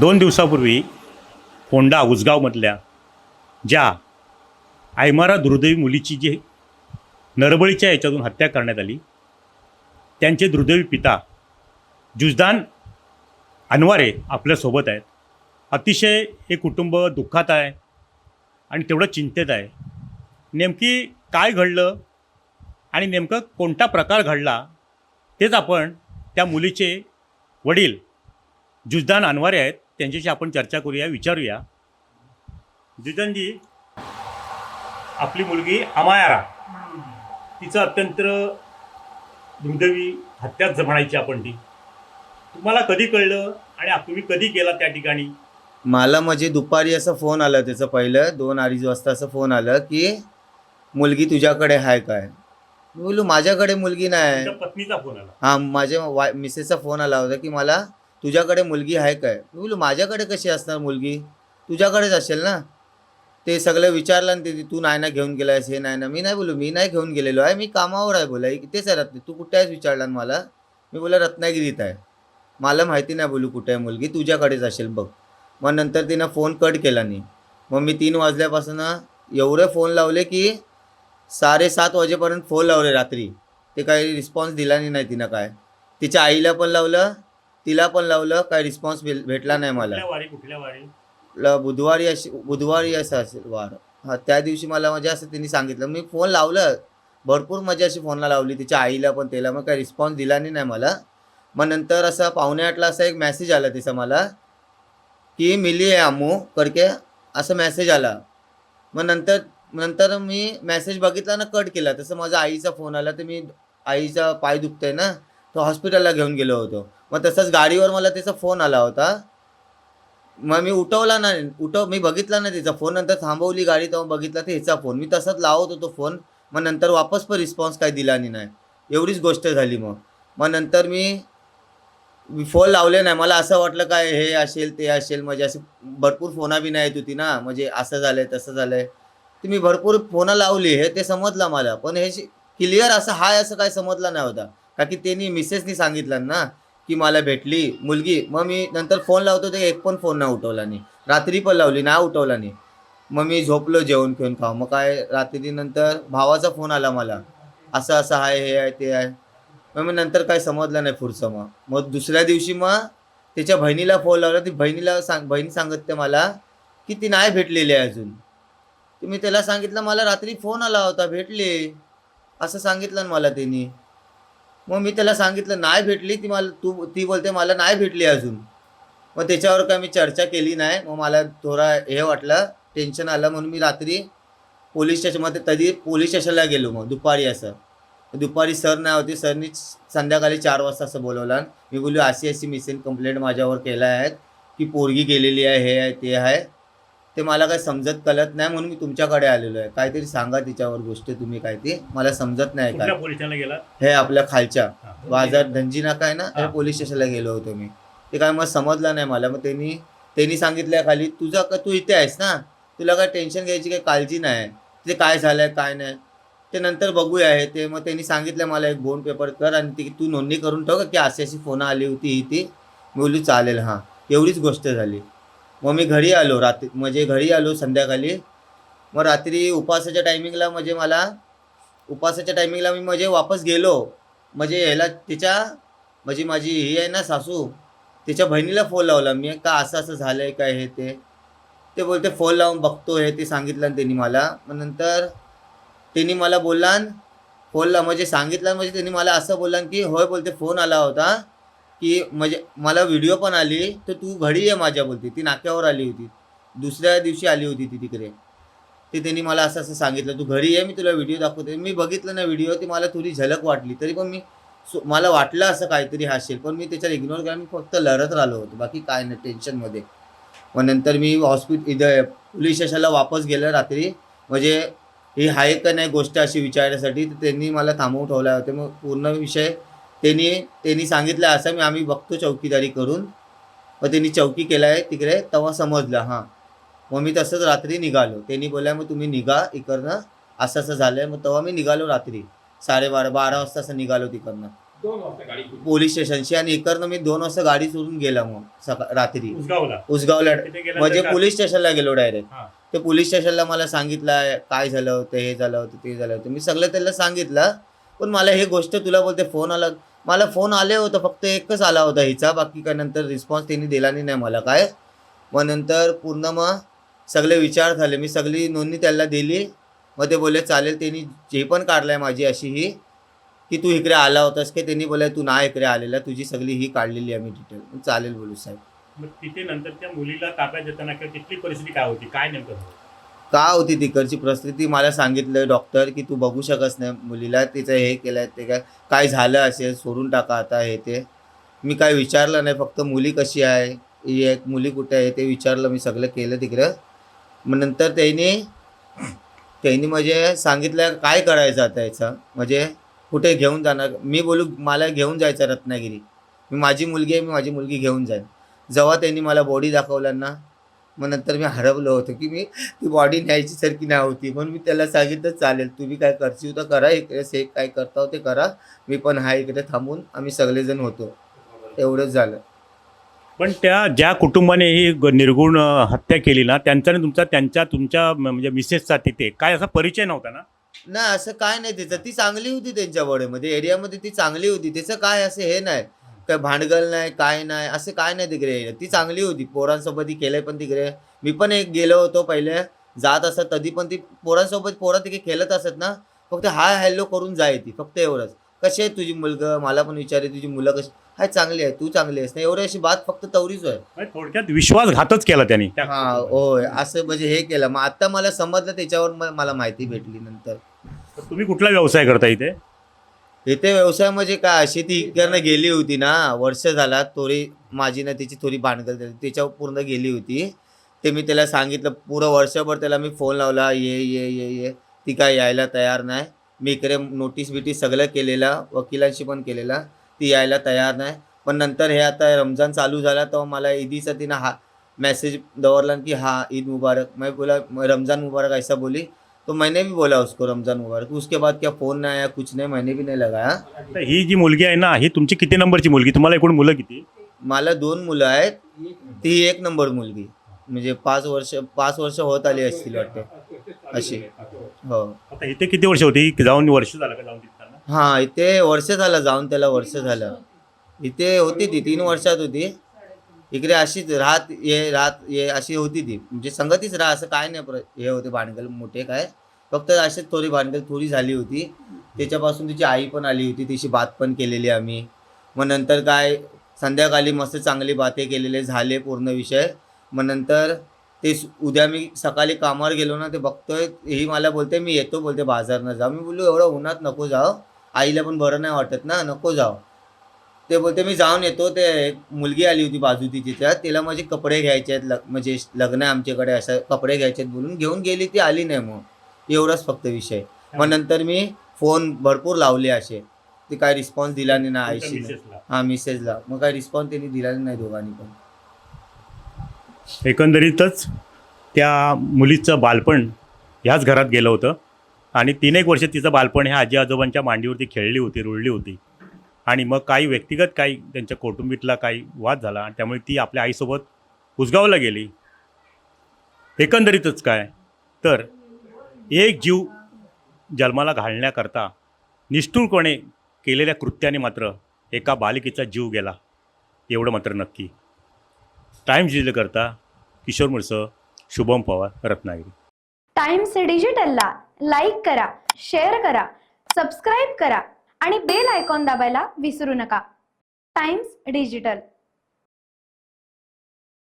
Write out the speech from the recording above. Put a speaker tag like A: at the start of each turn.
A: 2 दिवसापूर्वी फोंडा उसगावमधल्या ज्या आयमारा दुर्दैवी मुलीची जी नरबळीच्या याच्यातून हत्या करण्यात आली, त्यांचे दुर्दैवी पिता जुजदान अनवारे आपल्यासोबत आहेत. अतिशय हे कुटुंब दुःखात आहे आणि तेवढं चिंतेत आहे. नेमकी काय घडलं आणि नेमकं कोणता प्रकार घडला तेच आपण त्या मुलीचे वडील जुजदान अनवारे आहेत, त्यांच्याशी आपण चर्चा करूया, विचारूया. जुजदानजी, आपली मुलगी अमायारा, तिचं अत्यंत दुर्दैवी हत्याच म्हणायची आपण, ती तुम्हाला कधी कळलं आणि तुम्ही कधी गेला त्या ठिकाणी?
B: मला म्हणजे दुपारी असं फोन आलं, त्याचं पहिलं 2-2:30 वाजता असं फोन आलं की मुलगी तुझ्याकडे आहे काय. मी बोललो माझ्याकडे मुलगी नाही.
A: तुमच्या पत्नीचा फोन आला?
B: हां, माझ्या मिसेसचा फोन आला होता की मला तुझ्याकडे मुलगी आहे काय. मी बोललो माझ्याकडे कशी असणार मुलगी, तुझ्याकडेच असेल ना. ते सगळं विचारलं आणि ते तू नाही ना घेऊन गेलायस, हे नाही ना. मी नाही बोललो, मी नाही घेऊन गेलेलो आहे, मी कामावर आहे. बोला तेच आहे रत्न, तू कुठे आहेस विचारला मला. मी बोला रत्नागिरीत आहे. मला माहिती नाही बोलू कुठे आहे मुलगी, तुझ्याकडेच असेल बघ. मग नंतर तिनं फोन कट केला नाही. मग मी 3 वाजल्यापासून एवढे फोन लावले की 7:30 वाजेपर्यंत फोन लावले रात्री. ते काही रिस्पॉन्स दिला नाही तिनं. काय तिच्या आईला पण लावलं, तिला पण लावलं, काही रिस्पॉन्स भेटला नाही मला.
A: कुठल्या वारी?
B: बुधवारी असं असेल वार. हां, त्या दिवशी मला म्हणजे असं तिने सांगितलं. मी फोन लावलं, भरपूर मजा अशी फोनला लावली तिच्या आईला पण त्याला, मग काही रिस्पॉन्स दिला नाही मला. मग नंतर असं 7:45ला असा एक मेसेज आला तिचा मला की मिली आहे अम्मू करके, असं मेसेज आला. मग नंतर मी मेसेज बघितला ना, कट केला. तसं माझा आईचा फोन आला, तर मी आईचा पाय दुखतंय ना, तो हॉस्पिटलला घेऊन गेलो होतो. मग तसंच गाडीवर मला त्याचा फोन आला होता. मग मी उठवला नाही, मी बघितला नाही तिचा फोन. नंतर थांबवली गाडी, तेव्हा बघितला तर ह्याचा फोन. मी तसंच लावत होतो फोन. मग नंतर वापस पण रिस्पॉन्स काही दिला नाही. एवढीच गोष्ट झाली. मग नंतर मी फोन लावले नाही. मला असं वाटलं काय हे असेल ते असेल, म्हणजे अशी भरपूर फोना बी नाही येत होती ना, म्हणजे असं झालंय तसं झालंय. तर मी भरपूर फोनं लावली, हे ते समजलं मला. पण हे क्लिअर असं हाय असं काय समजलं नाही होता, का की त्यांनी मिसेसनी सांगितलं ना की मला भेटली मुलगी. मग मी नंतर फोन लावतो ते एक पण फोन नाही उठवला नाही. रात्री पण लावली, नाही उठवला नाही. मग मी झोपलो जेवण घेऊन खाऊ. मग काय रात्री नंतर भावाचा फोन आला मला, असं असं आहे, हे आहे ते आहे. मग मी नंतर काय समजलं नाही पुढचं. मग दुसऱ्या दिवशी मग त्याच्या बहिणीला फोन लावला. ती बहीण सांगते मला की ती नाही भेटलेली आहे अजून. मी त्याला सांगितलं मला रात्री फोन आला होता, भेटले असं सांगितलं ना मला त्यांनी. मग मी त्याला सांगितलं नाही भेटली ती बोलते मला नाही भेटली अजून. मग त्याच्यावर काय मी चर्चा केली नाही. मग मला थोडा हे वाटलं, टेन्शन आलं. म्हणून मी रात्री पोलीस स्टेशनला गेलो. मग दुपारी सर नाही होते, सरनी संध्याकाळी 4 वाजता असं बोलवलं. मी बोललो अशी मिसिंग कंप्लेंट माझ्यावर केल्या आहेत की पोरगी गेलेली आहे, हे आहे ते आहे. ते मला काय समजत कळत नाही, म्हणून मी तुमच्याकडे आलेलो आहे. काहीतरी सांगा तिच्यावर गोष्ट तुम्ही, काय ते मला समजत नाही. काय
A: पोलीस स्टेशनला गेला?
B: हे आपल्या खालच्या बाजार धनजी नाका आहे ना, त्या पोलीस स्टेशनला गेलो होतो मी. ते काय मग समजलं नाही मला. मग त्यांनी सांगितलं खाली तू इथे आहेस ना, तुला काय टेन्शन घ्यायची काही काळजी नाही, ते काय झालंय काय नाही ते नंतर बघूया आहे ते. मग त्यांनी सांगितलं मला एक बोंड पेपर कर आणि तू नोंदणी करून ठेव की अशी फोन आली होती ती. मी बोलली चालेल. हां, एवढीच गोष्ट झाली. मग मी घरी आलो संध्याकाळी. मग रात्री उपासाच्या टायमिंगला मी वापस गेलो. माझी ही आहे ना सासू, तिच्या बहिणीला फोन लावला मी, का असं झालंय काय हे ते बोलते फोन लावून बघतो, हे ते सांगितलं त्यांनी मला. मग नंतर त्यांनी मला बोलला सांगितलं, त्यांनी मला असं बोलला की होय बोलते फोन आला होता की मला व्हिडिओ पण आली, तर तू घडी ये माझ्या बोलते. ती नाक्यावर आली होती, दुसऱ्या दिवशी आली होती ती तिकडे. ते त्यांनी मला असं सांगितलं, तू घरी ये, मी तुला व्हिडिओ दाखवते. मी बघितलं ना व्हिडिओ, ती मला थोडी झलक वाटली. तरी पण मला वाटलं असं काहीतरी असेल, पण मी त्याच्यावर इग्नोर केला. मी फक्त लढत राहिलो होतो, बाकी काय नाही, टेन्शनमध्ये. मग नंतर मी पोलीस स्टेशनला वापस गेलो रात्री, ही आहे का नाही गोष्ट अशी विचारण्यासाठी. तर त्यांनी मला थांबवून ठेवला होते. मग पूर्ण विषय त्यांनी सांगितलं असं, आम्ही बघतो चौकीदारी करून. मग त्यांनी चौकी केला आहे तिकडे, तेव्हा समजलं. हां, मग मी तसंच रात्री निघालो. त्यांनी बोलल्या मग तुम्ही निघा इकडनं, असं झालं आहे. मग तेव्हा मी निघालो रात्री 12:30 वाजता असं निघालो तिकडनं. पोलीस स्टेशनशी, आणि इकडनं मी 2 वाजता गाडी सोडून गेला मग रात्री
A: उसगावला
B: उसगावला,
A: तिथे गेल्यानंतर
B: म्हणजे
A: काय?
B: पोलीस स्टेशनला गेलो डायरेक्ट.
A: हा.
B: ते पोलीस स्टेशनला मला सांगितलं काय झालं होतं, हे झालं होतं, ते झालं होतं, मी सगळं त्याला सांगितलं. पण मला हे गोष्ट तुला बोलते फोन आला, मला फोन आले होतं फक्त एकच आला होता हिचा, बाकी काय नंतर रिस्पॉन्स त्यांनी दिला नाही मला काय. मग नंतर पूर्ण मग सगळे विचार झाले, मी सगळी नोंदणी त्याला दिली. मग ते बोलले चालेल, त्यांनी जे पण काढलं आहे माझी अशी ही की तू इकडे आला होतास की, त्यांनी बोलले तू नाही इकडे आलेला, तुझी सगळी ही काढलेली आहे मी डिटेल. चालेल बोलू साहेब.
A: मग तिथे नंतर त्या मुलीला ताब्यात देताना किंवा तिथली परिस्थिती काय होती, काय नेमकं झालं?
B: का होती तिकडची परिस्थिती मला सांगितलं डॉक्टर की तू बघू शकत नाही मुलीला, तिचं हे केलं आहे ते काय झालं असेल, सोडून टाका आता हे ते. मी काय विचारलं नाही, फक्त मुली कशी आहे, ही एक मुली कुठे आहे ते विचारलं, मी सगळं केलं तिकडं. मग नंतर त्यांनी म्हणजे सांगितलं काय करायचं आता याचं, म्हणजे कुठे घेऊन जाणार. मी बोलू मला घेऊन जायचं रत्नागिरी, मी माझी मुलगी आहे, मी माझी मुलगी घेऊन जाईन. जेव्हा त्यांनी मला बॉडी दाखवला ना, मग नंतर मी हरवलं होतं की मी ती बॉडी न्यायची सारखी नाही होती. म्हणून मी त्याला सांगितलं चालेल तुम्ही काय करशील तर करा, इकडे से काय करता ते करा, मी पण हा इकडे थांबून आम्ही सगळेजण होतो, एवढंच झालं.
A: पण त्या ज्या कुटुंबाने ही निर्गुण हत्या केली ना, त्यांचा तुमच्या म्हणजे मिसेसचा तिथे काय असा परिचय नव्हता ना?
B: नाही असं काय नाही, त्याचं ती चांगली होती, त्यांच्या बॉडीमध्ये एरियामध्ये ती चांगली होती, त्याचं काय असं हे नाही, काय भांडगल नाही काय नाही असं काय नाही तिकडे. ती चांगली होती, पोरांसोबत ती केलंय पण तिकडे. मी पण एक गेलो होतो पहिले जात असत तधी, पण ती पोरं तिकडे खेळत असत ना, फक्त हाय हॅलो करून जाय ती, फक्त एवढंच. कशी आहे तुझी मुलगा, मला पण विचारे तुझी मुलं कशी हाय, चांगली आहे, तू चांगली आहेस ना, एवढी अशी बात फक्त तवरीच आहे.
A: म्हणजे थोडक्यात विश्वासघातच केला त्यांनी.
B: हा होय, असं म्हणजे हे केलं. मग आता मला समजलं, त्याच्यावर मला माहिती भेटली नंतर.
A: तर तुम्ही कुठला व्यवसाय करता इथे?
B: इथे व्यवसाय म्हणजे काय, अशी ती इकडनं गेली होती ना, वर्ष झाला थोडी माझी ना तिची थोडी भांडगल झाली, त्याच्यावर पूर्ण गेली होती. ते मी त्याला सांगितलं, पुरं वर्षभर त्याला मी फोन लावला, ये ये ये ये, ती काय यायला तयार नाही. मी इकडे नोटीस बिटीस सगळं केलेला, वकिलांशी पण केलेला, ती यायला तयार नाही. पण नंतर हे आता रमजान चालू झाला तेव्हा मला ईदीचा तिनं हा मैसेज दवरला की हाँ ईद मुबारक. मैं बोला रमज़ान मुबारक ऐसा बोली, तो मैंने भी बोला उसको रमज़ान मुबारक. उसके बाद क्या फ़ोन नहीं आया, कुछ नहीं, मैंने भी नहीं लगाया.
A: तर ही जी मुलगी आहे ना, ही तुमची किती नंबरची मुलगी? तुम्हाला एकूण मुलं किती?
B: मला 2 मुलं आहेत, ती 1 नंबर मुलगी, म्हणजे 5 वर्ष होत आली असतील वाटतं अशी. हो.
A: आता इथे किती वर्ष होती जाऊन? वर्ष झालं का जाऊन तिथं?
B: हां, इथे वर्ष झालं जाऊन, त्याला वर्ष झालं. इथे होती ती 3 वर्षात होती. इकडे अशीच राहत ये अशी होती ती, म्हणजे संगतीच राहा असं काय नाही. हे होते भांडगल मोठे काय, फक्त अशीच थोडी भांडगल थोडी झाली होती. त्याच्यापासून तिची आई पण आली होती, तिची बात पण केलेली आम्ही. मग नंतर काय संध्याकाळी मस्त चांगली बाते केलेले झाले पूर्ण विषय. मग नंतर ते उद्या मी सकाळी कामावर गेलो ना, ते बघतोय ही मला बोलते मी येतो, बोलते बाजारनं जा. मी बोललो एवढं उन्हात नको जाऊ, आईला पण बरं नाही वाटत ना, नको जाऊ. ते बोलते मी जाऊन येतो. ते एक मुलगी आली होती बाजू तिच्या, तिला माझे कपडे घ्यायचे आहेत, म्हणजे लग्न आहे आमच्याकडे, असं कपडे घ्यायचे आहेत बोलून घेऊन गेली, ती आली नाही. मग एवढाच फक्त विषय. मग नंतर मी फोन भरपूर लावले असे, ते काय रिस्पॉन्स दिला नाही ना आईशी. हां मिसेसला, मग काय रिस्पॉन्स त्यांनी दिला नाही दोघांनी पण.
A: एकंदरीतच त्या मुलीचं बालपण ह्याच घरात गेलं होतं आणि 3-1 वर्ष तिचं बालपण ह्या आजी आजोबांच्या मांडीवरती खेळली होती, रुळली होती. आणि मग काही व्यक्तिगत काही त्यांच्या कौटुंबिकला काही वाद झाला आणि त्यामुळे ती आपल्या आईसोबत उसगावला गेली. एकंदरीतच काय तर एक जीव जन्माला घालण्याकरता निष्ठुरपणे केलेल्या कृत्याने मात्र एका बालिकेचा जीव गेला, एवढं मात्र नक्की. टाइम्स डिजिटलकरता किशोर मुळसह, शुभम पवार, रत्नागिरी.
C: टाइम्स डिजिटलला लाईक करा, शेअर करा, सबस्क्राईब करा आणि बेल आयकॉन दाबायला विसरू नका. Times digital.